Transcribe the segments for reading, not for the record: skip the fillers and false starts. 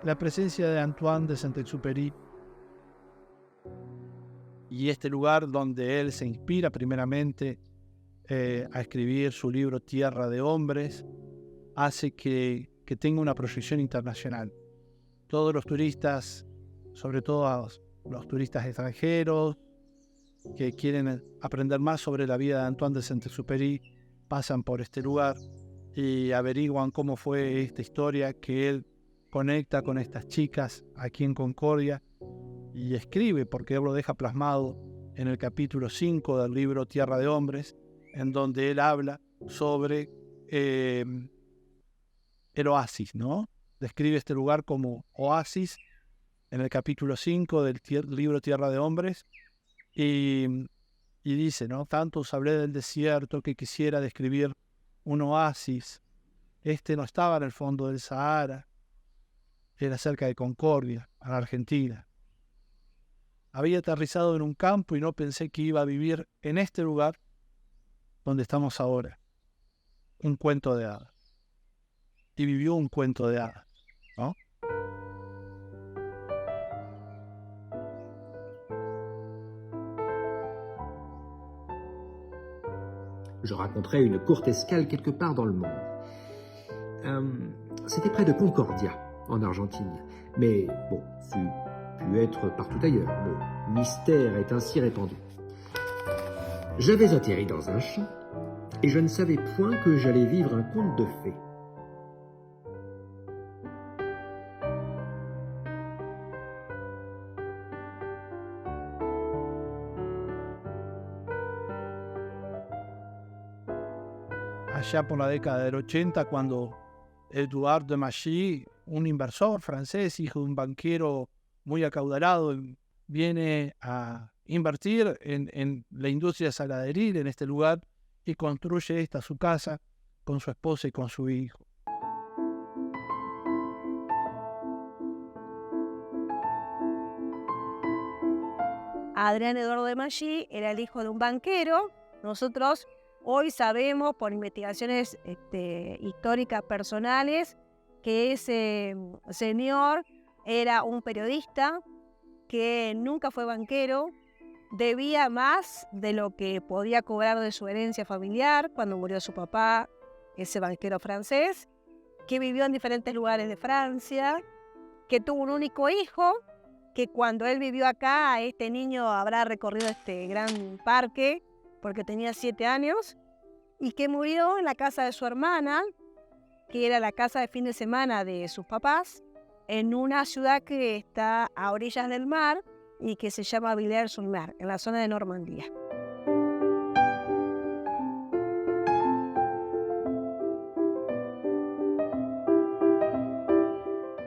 la presencia de Antoine de Saint-Exupéry y este lugar donde él se inspira primeramente a escribir su libro Tierra de Hombres, hace que tenga una proyección internacional. Todos los turistas, sobre todo los turistas extranjeros, que quieren aprender más sobre la vida de Antoine de Saint-Exupéry, pasan por este lugar y averiguan cómo fue esta historia que él conecta con estas chicas aquí en Concordia y escribe, porque él lo deja plasmado en el capítulo 5 del libro Tierra de Hombres, en donde él habla sobre el oasis, ¿no? Describe este lugar como oasis en el capítulo 5 del libro Tierra de Hombres y dice, ¿no? Tanto os hablé del desierto que quisiera describir un oasis. Este no estaba en el fondo del Sahara, era cerca de Concordia, en Argentina. Había aterrizado en un campo y no pensé que iba a vivir en este lugar donde estamos ahora. Un cuento de hadas. Y vivió un cuento de hadas, ¿no? Je raconterai une courte escale quelque part dans le monde. C'était près de Concordia, en Argentine. Mais bon, ça pu être partout ailleurs. Le mystère est ainsi répandu. J'avais atterri dans un champ, et je ne savais point que j'allais vivre un conte de fées. Allá por la década del 80, cuando Edouard de Magie, un inversor francés, hijo de un banquero muy acaudalado, viene a invertir en la industria saladeril en este lugar y construye esta su casa con su esposa y con su hijo. Adrien Eduardo de Magie era el hijo de un banquero. Nosotros hoy sabemos por investigaciones históricas personales que ese señor era un periodista que nunca fue banquero, debía más de lo que podía cobrar de su herencia familiar cuando murió su papá, ese banquero francés, que vivió en diferentes lugares de Francia, que tuvo un único hijo, que cuando él vivió acá, este niño habrá recorrido este gran parque porque tenía 7 años, y que murió en la casa de su hermana, que era la casa de fin de semana de sus papás, en una ciudad que está a orillas del mar y que se llama Villers-sur-Mer, en la zona de Normandía.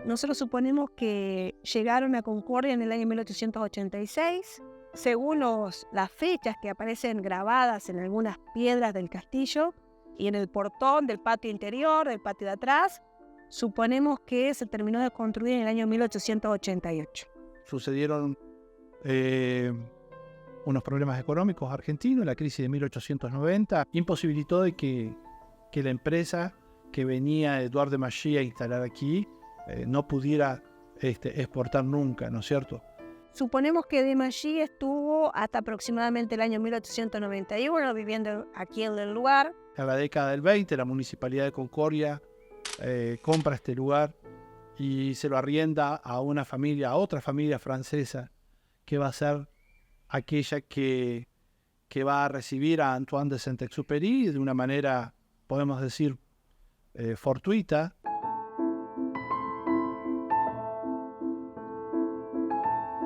Nosotros suponemos que llegaron a Concordia en el año 1886. Según las fechas que aparecen grabadas en algunas piedras del castillo y en el portón del patio interior, del patio de atrás, suponemos que se terminó de construir en el año 1888. Sucedieron unos problemas económicos argentinos, la crisis de 1890 imposibilitó de que la empresa que venía Edouard de Magie a instalar aquí no pudiera exportar nunca, ¿no es cierto? Suponemos que de Magie estuvo hasta aproximadamente el año 1891 viviendo aquí en el lugar. En la década del 20 la Municipalidad de Concordia compra este lugar y se lo arrienda a otra familia francesa que va a ser aquella que va a recibir a Antoine de Saint-Exupéry de una manera, podemos decir, fortuita.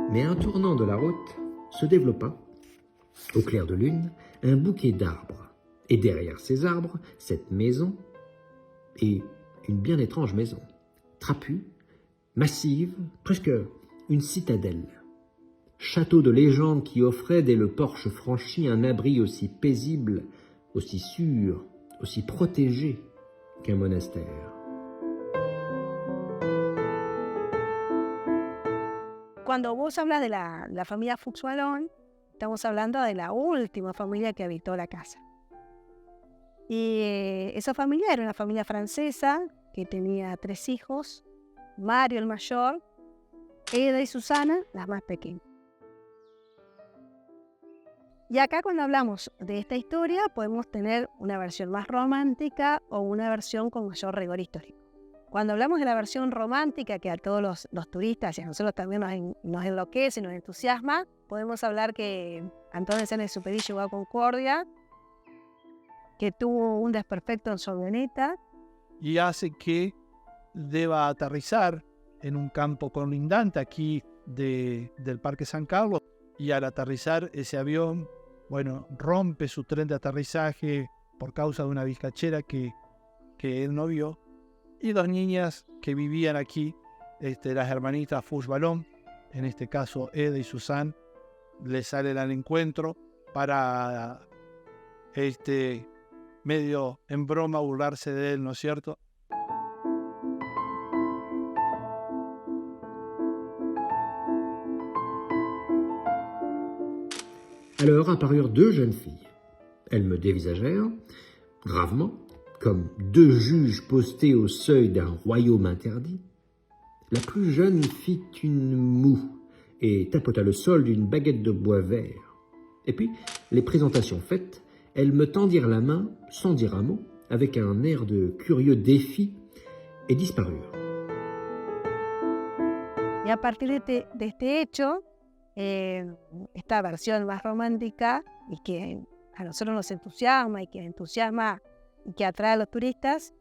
Mais à un tournant de la route se développa, au clair de lune, un bouquet d'arbres. Et derrière ces arbres, cette maison, et une bien étrange maison, trapue, massive, presque une citadelle. Château de légende qui offrait dès le porche franchi un abri aussi paisible, aussi sûr, aussi protégé qu'un monastère. Cuando vos hablas de la familia Fuchs-Wallon, estamos hablando de la última familia que habitó la casa. Y esa familia era una familia francesa que tenía 3 hijos, Mario el mayor, Eda y Susana las más pequeñas. Y acá cuando hablamos de esta historia podemos tener una versión más romántica o una versión con mayor rigor histórico. Cuando hablamos de la versión romántica, que a todos los turistas y a nosotros también nos enloquece, nos entusiasma, podemos hablar que Antoine de Saint-Exupéry llegó a Concordia, que tuvo un desperfecto en su avioneta. Y hace que deba aterrizar en un campo colindante aquí del Parque San Carlos. Y al aterrizar ese avión, bueno, rompe su tren de aterrizaje por causa de una bizcachera que él no vio. Y dos niñas que vivían aquí, las hermanitas Fouche-Ballon, en este caso Eda y Suzanne, le salen al encuentro para medio en broma burlarse de él, ¿no es cierto? Alors apparurent deux jeunes filles. Elles me dévisagèrent, gravement, comme deux juges postés au seuil d'un royaume interdit. La plus jeune fit une moue et tapota le sol d'une baguette de bois vert. Et puis, les présentations faites, elles me tendirent la main, sans dire un mot, avec un air de curieux défi, et disparurent. Y a partir de este hecho, esta versión más romántica y que a nosotros nos entusiasma y que entusiasma y que atrae a los turistas,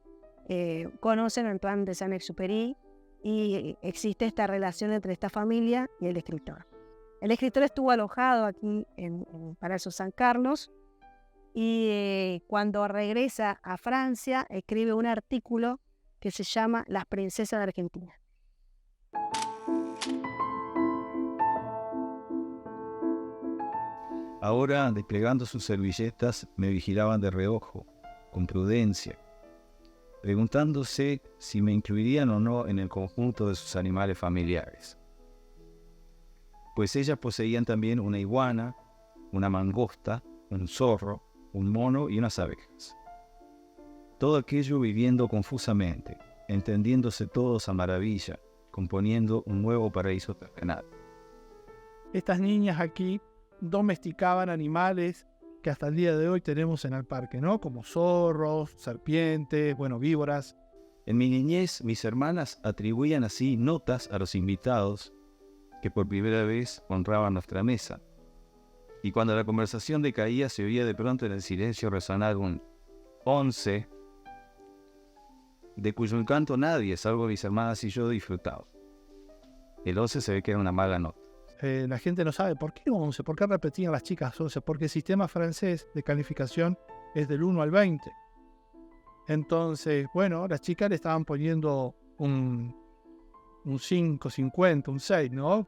conocen a Antoine de Saint-Exupéry y existe esta relación entre esta familia y el escritor. El escritor estuvo alojado aquí en Palacio San Carlos y cuando regresa a Francia escribe un artículo que se llama Las princesas de Argentina. Ahora, desplegando sus servilletas, me vigilaban de reojo, con prudencia, preguntándose si me incluirían o no en el conjunto de sus animales familiares. Pues ellas poseían también una iguana, una mangosta, un zorro, un mono y unas abejas. Todo aquello viviendo confusamente, entendiéndose todos a maravilla, componiendo un nuevo paraíso terrenal. Estas niñas aquí domesticaban animales que hasta el día de hoy tenemos en el parque, ¿no? Como zorros, serpientes, víboras. En mi niñez, mis hermanas atribuían así notas a los invitados que por primera vez honraban nuestra mesa. Y cuando la conversación decaía, se oía de pronto en el silencio resonar un 11, de cuyo encanto nadie, salvo mis hermanas y yo, disfrutaba. El 11 se ve que era una mala nota. La gente no sabe por qué 11, por qué repetían las chicas 11, porque el sistema francés de calificación es del 1 al 20. Entonces, las chicas le estaban poniendo un 5, 50, un 6, ¿no?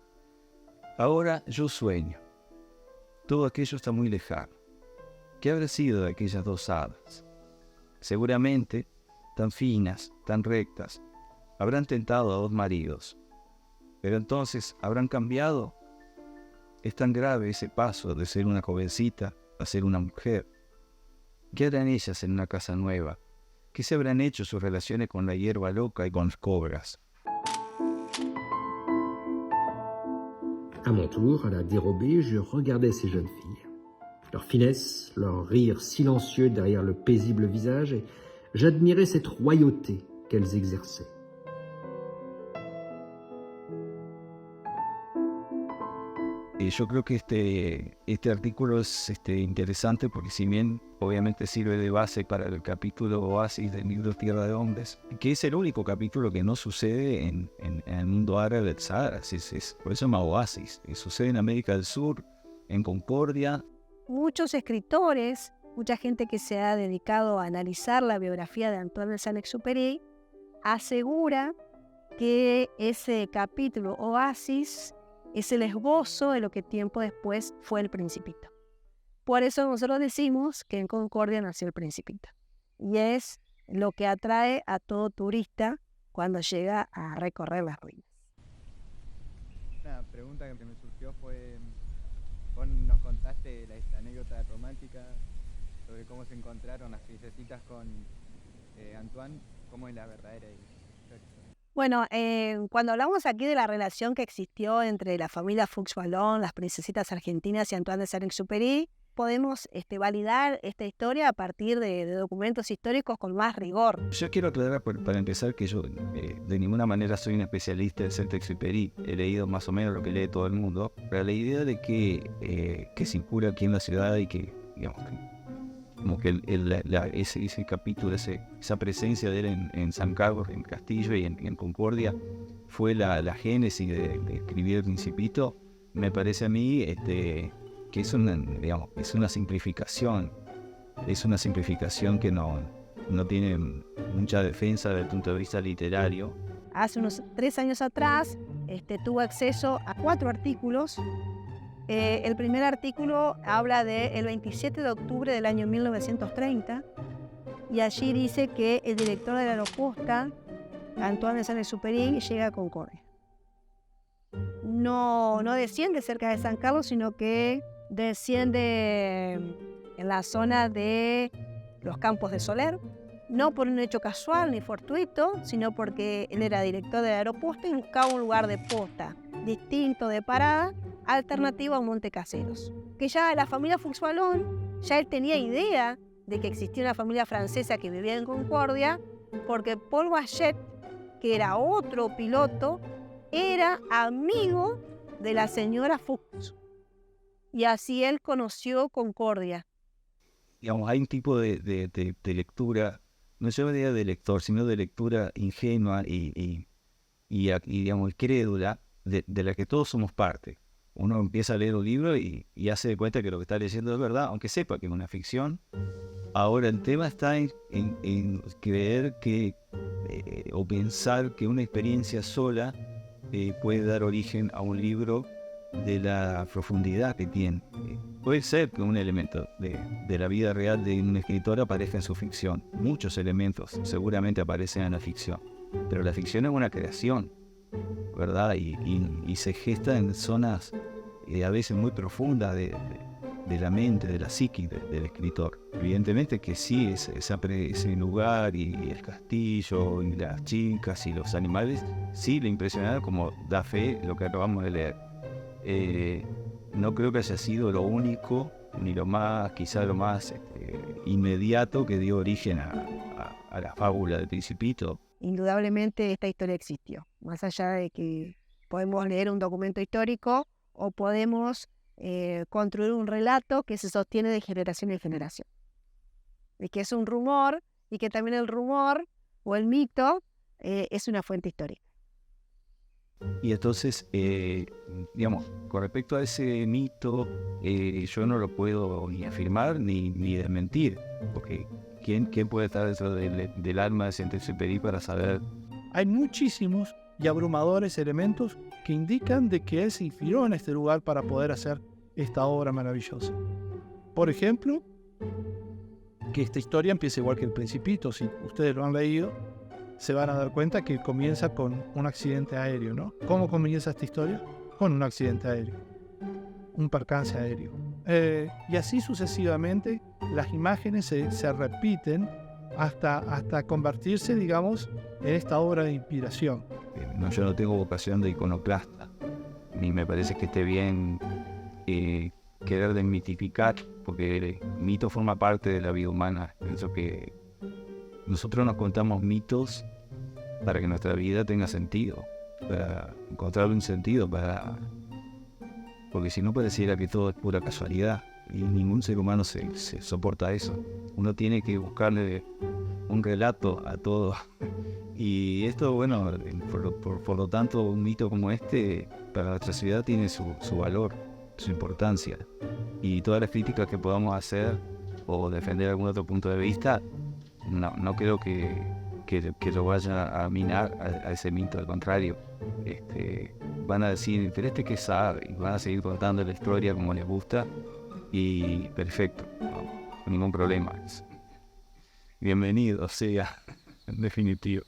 Ahora yo sueño. Todo aquello está muy lejano. ¿Qué habrá sido de aquellas dos hadas? Seguramente, tan finas, tan rectas, habrán tentado a dos maridos. Pero entonces, ¿habrán cambiado? Es tan grave ese paso de ser una jovencita a ser una mujer. ¿Qué harán ellas en una casa nueva? ¿Qué se habrán hecho sus relaciones con la hierba loca y con las cobras? À mon tour, à la dérobée, je regardais ces jeunes filles. Leur finesse, leur rire silencieux derrière le paisible visage, et j'admirais cette royauté qu'elles exerçaient. Yo creo que este artículo es interesante porque si bien obviamente sirve de base para el capítulo Oasis del libro Tierra de Hombres, que es el único capítulo que no sucede en el mundo árabe del Sahara, por eso se llama Oasis, sucede en América del Sur, en Concordia. Muchos escritores, mucha gente que se ha dedicado a analizar la biografía de Antoine de Saint-Exupéry, asegura que ese capítulo Oasis es el esbozo de lo que tiempo después fue el Principito. Por eso nosotros decimos que en Concordia nació el Principito. Y es lo que atrae a todo turista cuando llega a recorrer las ruinas. Una pregunta que me surgió fue, vos nos contaste esta anécdota romántica sobre cómo se encontraron las princesitas con Antoine, cómo es la verdadera historia. Bueno, cuando hablamos aquí de la relación que existió entre la familia Fuchs-Wallon, las princesitas argentinas y Antoine de Saint-Exupéry, podemos validar esta historia a partir de documentos históricos con más rigor. Yo quiero aclarar para empezar que yo de ninguna manera soy un especialista en Saint-Exupéry. He leído más o menos lo que lee todo el mundo, pero la idea de que se incurre aquí en la ciudad y que, digamos, como que ese capítulo, esa presencia de él en San Carlos, en Castillo y en Concordia, fue la génesis de escribir El Principito, me parece a mí que es una simplificación. Es una simplificación que no tiene mucha defensa desde el punto de vista literario. Hace unos 3 años atrás tuvo acceso a 4 artículos. El primer artículo habla del 27 de octubre del año 1930 y allí dice que el director de la Aeroposta, Antoine de Saint-Exupéry, llega a Concordia. No desciende cerca de San Carlos, sino que desciende en la zona de los Campos de Soler, no por un hecho casual ni fortuito, sino porque él era director de la Aeroposta y buscaba un lugar de posta distinto, de parada, alternativo a Montecaseros. Que ya la familia Fuchs-Wallon, ya él tenía idea de que existía una familia francesa que vivía en Concordia, porque Paul Wachet, que era otro piloto, era amigo de la señora Fuchs. Y así él conoció Concordia. Digamos, hay un tipo de lectura, no yo diría de lector, sino de lectura ingenua y digamos, crédula, de la que todos somos parte. Uno empieza a leer un libro y hace de cuenta que lo que está leyendo es verdad, aunque sepa que es una ficción. Ahora el tema está en creer que o pensar que una experiencia sola puede dar origen a un libro de la profundidad que tiene. Puede ser que un elemento de la vida real de un escritor aparezca en su ficción. Muchos elementos seguramente aparecen en la ficción, pero la ficción es una creación, ¿verdad? Y se gesta en zonas a veces muy profundas de la mente, de la psique del escritor. Evidentemente que sí, ese lugar y el castillo y las chicas y los animales sí le impresionaron, como da fe lo que acabamos de leer. No creo que haya sido lo único ni quizá lo más inmediato que dio origen a la fábula del Principito. Indudablemente esta historia existió, más allá de que podemos leer un documento histórico o podemos construir un relato que se sostiene de generación en generación. Y que es un rumor, y que también el rumor o el mito es una fuente histórica. Y entonces, digamos, con respecto a ese mito, yo no lo puedo ni afirmar ni desmentir, porque ¿quién puede estar dentro del alma de Saint-Exupéry para saber? Hay muchísimos y abrumadores elementos que indican de que él se inspiró en este lugar para poder hacer esta obra maravillosa. Por ejemplo, que esta historia empieza igual que El Principito. Si ustedes lo han leído, se van a dar cuenta que comienza con un accidente aéreo, ¿no? ¿Cómo comienza esta historia? Con un accidente aéreo, un percance aéreo. Y así sucesivamente las imágenes se repiten hasta convertirse, digamos, en esta obra de inspiración. Yo no tengo vocación de iconoclasta, ni me parece que esté bien querer desmitificar, porque el mito forma parte de la vida humana. Pienso que nosotros nos contamos mitos para que nuestra vida tenga sentido, para encontrar un sentido, porque si no pareciera que todo es pura casualidad y ningún ser humano se soporta eso. Uno tiene que buscarle un relato a todo. Y esto, bueno, por lo tanto, un mito como este para nuestra ciudad tiene su valor, su importancia. Y todas las críticas que podamos hacer o defender algún otro punto de vista, no creo que lo vaya a minar a ese mito. Al contrario, van a decir, pero ¿qué sabe? Y van a seguir contando la historia como les gusta. Y perfecto, no, ningún problema. Bienvenido sea, en definitivo.